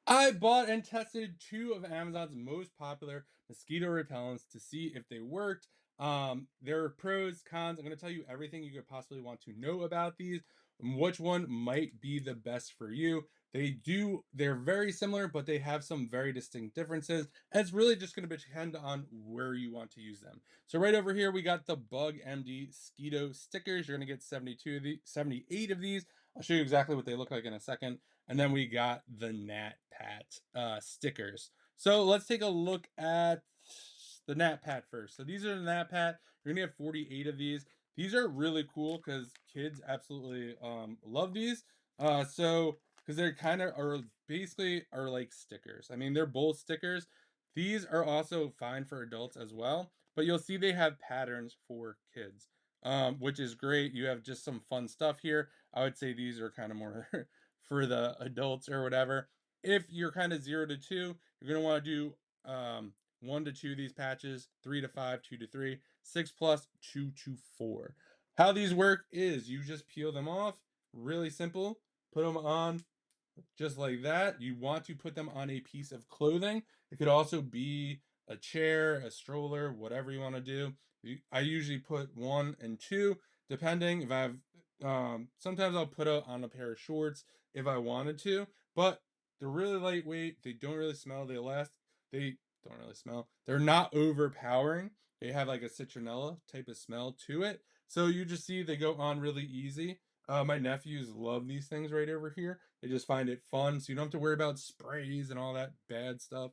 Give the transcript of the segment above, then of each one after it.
I bought and tested two of Amazon's most popular mosquito repellents to see if they worked. There are pros, cons. I'm going to tell you everything you could possibly want to know about these, and which one might be the best for you. They're very similar, but they have some very distinct differences. And it's really just going to depend on where you want to use them. So right over here, we got the Bug MD Mosquito stickers. You're going to get 72 of the 78 of these. I'll show you exactly what they look like in a second. And then we got the Nat Pat stickers. So let's take a look at the Nat Pat first. So these are the Nat Pat. You're gonna get 48 of these. These are really cool because kids absolutely love these. So because they're kind of are basically are like stickers. I mean, they're both stickers. These are also fine for adults as well, but you'll see they have patterns for kids, which is great. You have just some fun stuff here. I would say these are kind of more for the adults or whatever. If you're kind of 0 to 2, you're gonna want to do 1 to 2 of these patches, 3 to 5, 2 to 3, 6 plus, 2 to 4. How these work is you just peel them off, really simple. Put them on just like that. You want to put them on a piece of clothing. It could also be a chair, a stroller, whatever you want to do. I usually put 1 and 2, depending if I have. Sometimes I'll put it on a pair of shorts if I wanted to, but they're really lightweight. They don't really smell. They last. They don't really smell. They're not overpowering. They have like a citronella type of smell to it. So you just see they go on really easy. My nephews love these things right over here. They just find it fun, so you don't have to worry about sprays and all that bad stuff.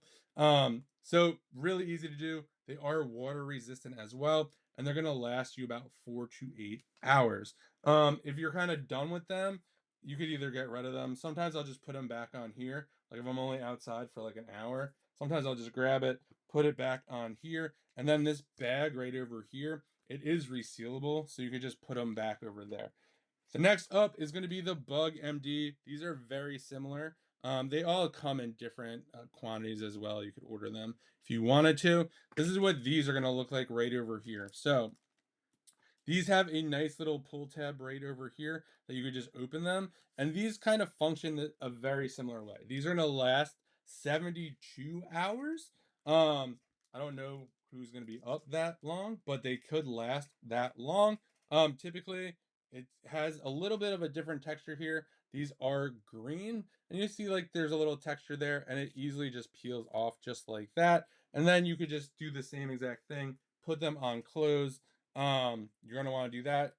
So really easy to do. They are water resistant as well, and they're gonna last you about 4 to 8 hours. If you're kind of done with them, you could either get rid of them. Sometimes I'll just put them back on here. Like if I'm only outside for like an hour, sometimes I'll just grab it, put it back on here, and then this bag right over here, it is resealable, so you could just put them back over there. The next up is going to be the Bug MD. These are very similar. They all come in different quantities as well. You could order them if you wanted to. This is what these are going to look like right over here. So these have a nice little pull tab right over here that you could just open them. And these kind of function a very similar way. These are going to last 72 hours. I don't know who's going to be up that long, but they could last that long. Typically, it has a little bit of a different texture here. These are green, and you see like there's a little texture there, and it easily just peels off just like that. And then you could just do the same exact thing, put them on clothes. You're gonna want to do that,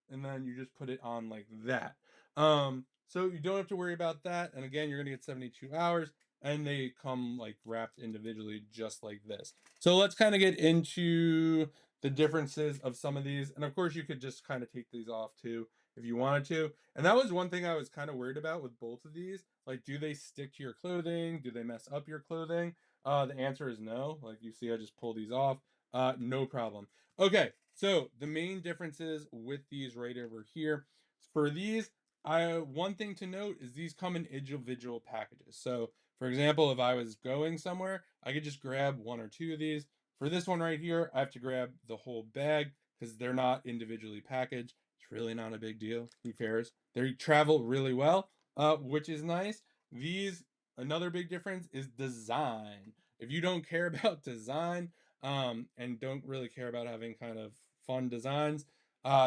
and then you just put it on like that. So you don't have to worry about that. And again, you're gonna get 72 hours, and they come like wrapped individually, just like this. So let's kind of get into the differences of some of these, and of course, you could just kind of take these off too if you wanted to. And that was one thing I was kind of worried about with both of these. Like, do they stick to your clothing? Do they mess up your clothing? The answer is no. Like you see, I just pull these off. No problem. Okay, so the main differences with these right over here. For these, I one thing to note is these come in individual packages. So, for example, if I was going somewhere, I could just grab 1 or 2 of these. For this one right here, I have to grab the whole bag because they're not individually packaged. It's really not a big deal. Who cares? They travel really well, which is nice. These Another big difference is design. If you don't care about design, and don't really care about having kind of fun designs,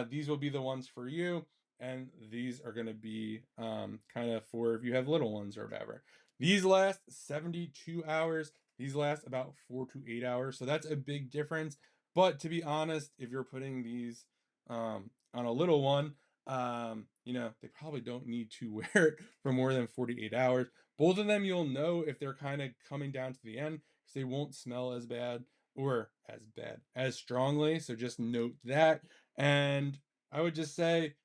these will be the ones for you. And these are going to be kind of for if you have little ones or whatever. These last 72 hours. These last about 4 to 8 hours. So that's a big difference. But to be honest, if you're putting these on a little one, they probably don't need to wear it for more than 48 hours. Both of them, you'll know if they're kind of coming down to the end because they won't smell as bad or as strongly. So just note that. And I would just say,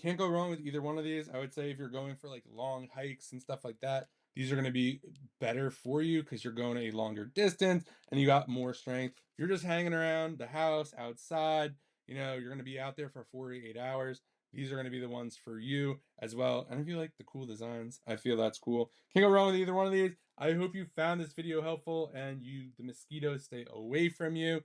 can't go wrong with either one of these. I would say if you're going for like long hikes and stuff like that, these are going to be better for you because you're going a longer distance and you got more strength. You're just hanging around the house, outside, you're going to be out there for 48 hours. These are going to be the ones for you as well. And if you like the cool designs, I feel that's cool. Can't go wrong with either one of these. I hope you found this video helpful and the mosquitoes stay away from you.